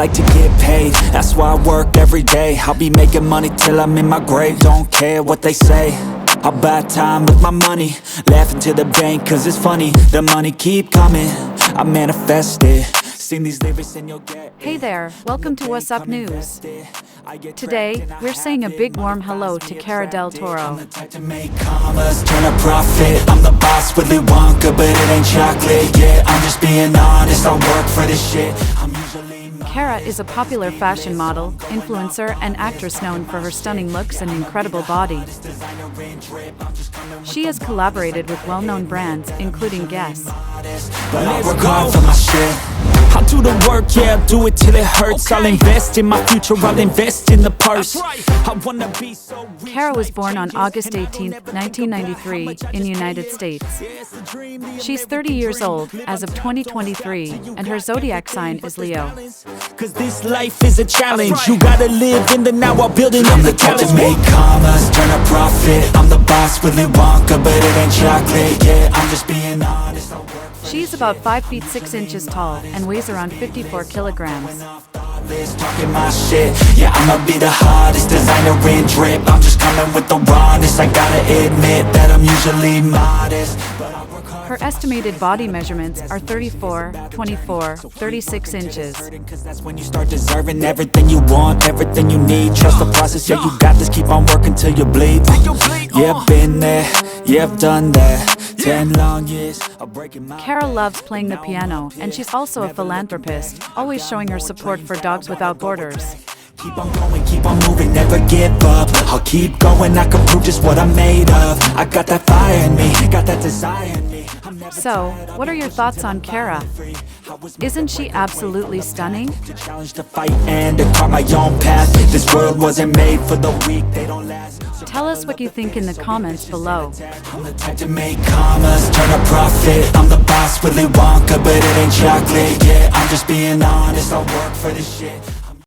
like to get paid, that's why I work every day. I'll be making money till I'm in my grave. Don't care what they say, I'll buy time with my money. Laughing to the bank cause it's funny. The money keep coming, I manifest it. Sing these lyrics and you'll get. Hey there, welcome to Wassup News. Today, we're saying a big warm hello to Kara Del Toro. I'm the type to make commas, turn a profit. I'm the boss, Willy Wonka, but it ain't chocolate. Yeah, I'm just being honest, I work for this shit. I'm usually Kara is a popular fashion model, influencer, and actress known for her stunning looks and incredible body. She has collaborated with well-known brands, including Guess. But I work hard for my shit. I'll do the work, yeah, I'll do it till it hurts. I'll invest in my future, I'll invest in the purse. I wanna be so rich. Kara was born on August 18, 1993, in the United States. She's 30 years old as of 2023, and her zodiac sign is Leo. Cause this life is a challenge, you gotta live in the now while building up the talent. I'm the type to make commas, turn a profit. I'm the boss, Willy Wonka, but it ain't chocolate. Yeah, I'm just being honest. She's about 5 feet 6 inches tall and weighs around 54 kilograms. Talking my shit, yeah, I'ma be the hottest designer in drip. I'm just coming with the rawness. I gotta admit that I'm usually modest, but I work hard. Her estimated body measurements are 34, 24, 36 inches. Cause that's when you start deserving everything you want, everything you need. Trust the process, yeah, you got this. Keep on working till you bleed. Yeah, I've been there, yeah, I've done that. 10 long years of breaking my. Kara loves playing the piano, and she's also a philanthropist, always showing her support for Dogs Without Borders. Keep on going, keep on moving, never give up. I'll keep going, I can prove just what I'm made of. I got that fire in me, got that desire in me. So, what are your thoughts on Kara? Isn't she absolutely stunning? To challenge, to fight, and to carve my own path. This world wasn't made for the weak, they don't last. Tell us what you think in the comments below. I'm the type to make commas, turn a profit. I'm the boss, Willy Wonka, but it ain't chocolate. Yeah, I'm just being honest, I work for this shit.